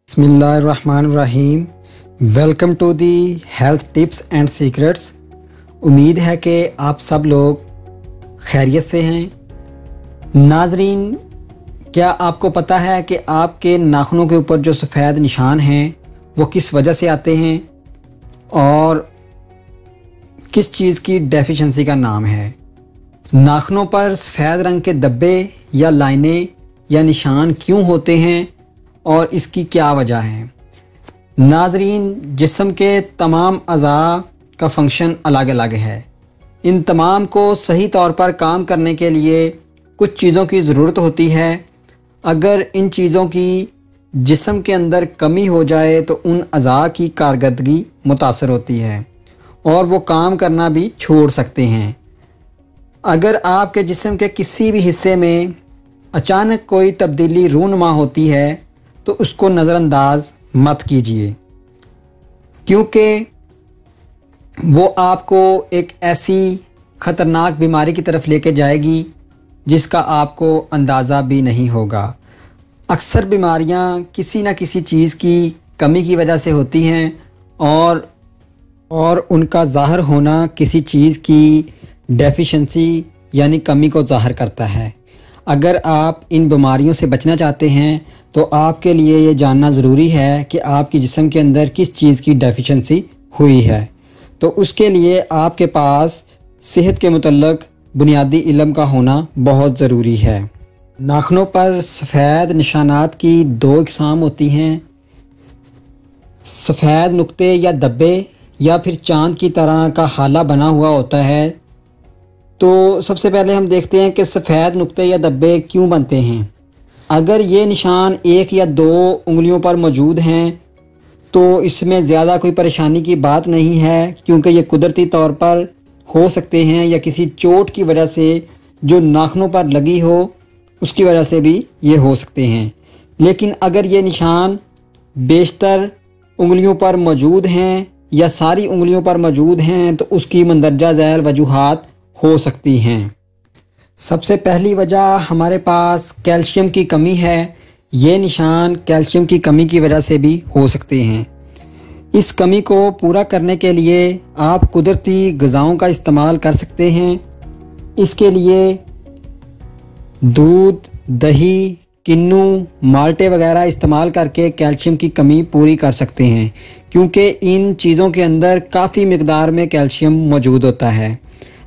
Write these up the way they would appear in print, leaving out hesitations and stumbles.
बिस्मिल्लाहिर्रहमानिर्रहीम। Welcome to the health tips and secrets. उम्मीद है कि आप सब लोग खैरियत से हैं। नाजरीन, क्या आपको पता है कि आपके नाखूनों के ऊपर जो सफ़ेद निशान हैं वो किस वजह से आते हैं और किस चीज़ की डेफिशिएंसी का नाम है? नाखूनों पर सफ़ेद रंग के धब्बे या लाइनें या निशान क्यों होते हैं और इसकी क्या वजह है? नाजरीन, जिस्म के तमाम अज़ा का फंक्शन अलग अलग है। इन तमाम को सही तौर पर काम करने के लिए कुछ चीज़ों की ज़रूरत होती है। अगर इन चीज़ों की जिस्म के अंदर कमी हो जाए तो उन अज़ा की कारकर्दगी मुतासर होती है और वो काम करना भी छोड़ सकते हैं। अगर आपके जिस्म के किसी भी हिस्से में अचानक कोई तब्दीली रूनुमा होती है तो उसको नज़रअंदाज मत कीजिए, क्योंकि वो आपको एक ऐसी ख़तरनाक बीमारी की तरफ लेके जाएगी जिसका आपको अंदाज़ा भी नहीं होगा। अक्सर बीमारियां किसी न किसी चीज़ की कमी की वजह से होती हैं और उनका ज़ाहिर होना किसी चीज़ की डेफिशिएंसी यानी कमी को ज़ाहिर करता है। अगर आप इन बीमारियों से बचना चाहते हैं तो आपके लिए ये जानना ज़रूरी है कि आपके जिस्म के अंदर किस चीज़ की डेफिशिएंसी हुई है। तो उसके लिए आपके पास सेहत के मुतल्लिक़ बुनियादी इल्म का होना बहुत ज़रूरी है। नाखूनों पर सफ़ेद निशानात की दो इक़साम होती हैं, सफ़ेद नुक्ते या धब्बे या फिर चाँद की तरह का हाला बना हुआ होता है। तो सबसे पहले हम देखते हैं कि सफ़ेद नुक्ते या धब्बे क्यों बनते हैं। अगर ये निशान एक या दो उंगलियों पर मौजूद हैं तो इसमें ज़्यादा कोई परेशानी की बात नहीं है, क्योंकि ये कुदरती तौर पर हो सकते हैं या किसी चोट की वजह से जो नाखूनों पर लगी हो उसकी वजह से भी ये हो सकते हैं। लेकिन अगर ये निशान बेशतर उंगलियों पर मौजूद हैं या सारी उंगलियों पर मौजूद हैं तो उसकी मंदरजा ज़ैल वजूहात हो सकती हैं। सबसे पहली वजह हमारे पास कैल्शियम की कमी है। ये निशान कैल्शियम की कमी की वजह से भी हो सकते हैं। इस कमी को पूरा करने के लिए आप कुदरती ग़िज़ाओं का इस्तेमाल कर सकते हैं। इसके लिए दूध, दही, किन्नू, माल्टे वगैरह इस्तेमाल करके कैल्शियम की कमी पूरी कर सकते हैं, क्योंकि इन चीज़ों के अंदर काफ़ी मिक़दार में कैल्शियम मौजूद होता है।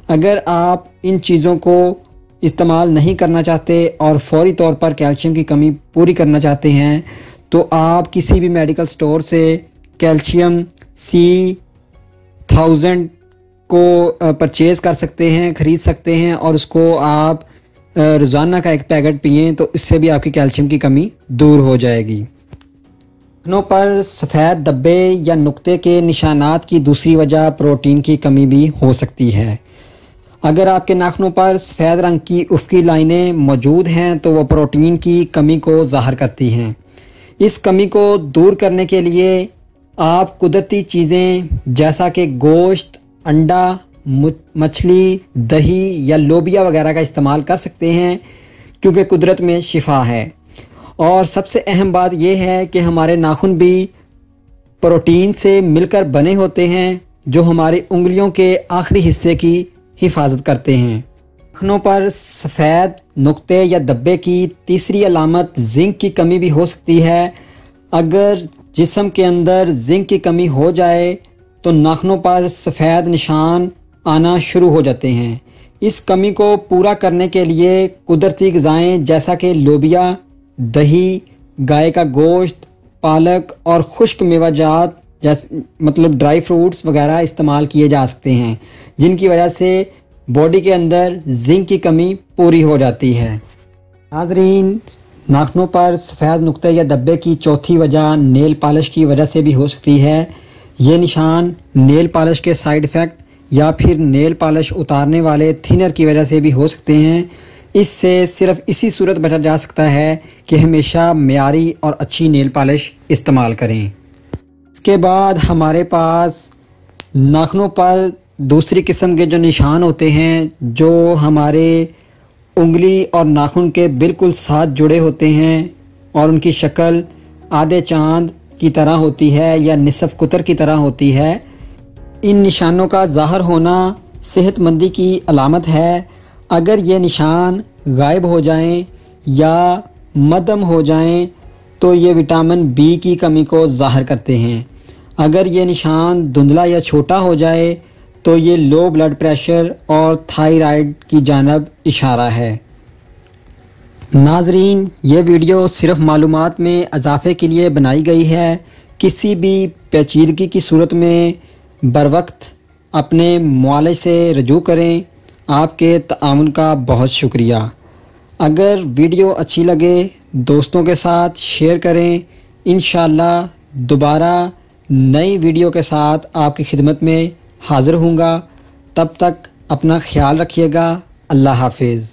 अगर आप इन चीज़ों को इस्तेमाल नहीं करना चाहते और फ़ौरी तौर पर कैल्शियम की कमी पूरी करना चाहते हैं तो आप किसी भी मेडिकल स्टोर से कैल्शियम C1000 को परचेज़ कर सकते हैं, ख़रीद सकते हैं और उसको आप रोज़ाना का एक पैकेट पिएँ तो इससे भी आपकी कैल्शियम की कमी दूर हो जाएगी। नाखूनों पर सफ़ेद धब्बे या नुक्ते के निशानात की दूसरी वजह प्रोटीन की कमी भी हो सकती है। अगर आपके नाखूनों पर सफ़ेद रंग की उफ़क़ी लाइनें मौजूद हैं तो वह प्रोटीन की कमी को ज़ाहिर करती हैं। इस कमी को दूर करने के लिए आप कुदरती चीज़ें जैसा कि गोश्त, अंडा, मछली, दही या लोबिया वगैरह का इस्तेमाल कर सकते हैं, क्योंकि कुदरत में शिफा है। और सबसे अहम बात यह है कि हमारे नाखून भी प्रोटीन से मिलकर बने होते हैं जो हमारी उंगलियों के आखिरी हिस्से की हिफाजत करते हैं। नाखूनों पर सफ़ेद नुक्ते या धब्बे की तीसरी अलामत जिंक की कमी भी हो सकती है। अगर जिस्म के अंदर जिंक की कमी हो जाए तो नाखूनों पर सफ़ेद निशान आना शुरू हो जाते हैं। इस कमी को पूरा करने के लिए कुदरती ग़िज़ाएँ जैसा कि लोबिया, दही, गाय का गोश्त, पालक और खुश्क मेवाजात जैसे ड्राई फ्रूट्स वगैरह इस्तेमाल किए जा सकते हैं, जिनकी वजह से बॉडी के अंदर जिंक की कमी पूरी हो जाती है। नाज़रीन, नाखूनों पर सफ़ेद नुक्ते या धब्बे की चौथी वजह नेल पॉलिश की वजह से भी हो सकती है। ये निशान नेल पॉलिश के साइड इफ़ेक्ट या फिर नेल पॉलिश उतारने वाले थिनर की वजह से भी हो सकते हैं। इससे सिर्फ इसी सूरत बचा जा सकता है कि हमेशा मेयारी और अच्छी नेल पॉलिश इस्तेमाल करें। इसके बाद हमारे पास नाखूनों पर दूसरी किस्म के जो निशान होते हैं जो हमारे उंगली और नाखून के बिल्कुल साथ जुड़े होते हैं और उनकी शक्ल आधे चांद की तरह होती है या निसफ कुतर की तरह होती है। इन निशानों का ज़ाहिर होना सेहतमंदी की अलामत है। अगर ये निशान गायब हो जाएं या मद्दम हो जाएं तो ये विटामिन बी की कमी को ज़ाहिर करते हैं। अगर ये निशान धुंधला या छोटा हो जाए तो ये लो ब्लड प्रेशर और थायराइड की जानब इशारा है। नाजरीन, ये वीडियो सिर्फ मालूमात में इजाफ़े के लिए बनाई गई है। किसी भी पेचीदगी की सूरत में बरवक्त अपने मुआलिज से रजू करें। आपके ताउन का बहुत शुक्रिया। अगर वीडियो अच्छी लगे दोस्तों के साथ शेयर करें। इंशाअल्लाह दोबारा नई वीडियो के साथ आपकी खिदमत में हाज़िर हूँगा। तब तक अपना ख्याल रखिएगा। अल्लाह हाफिज़।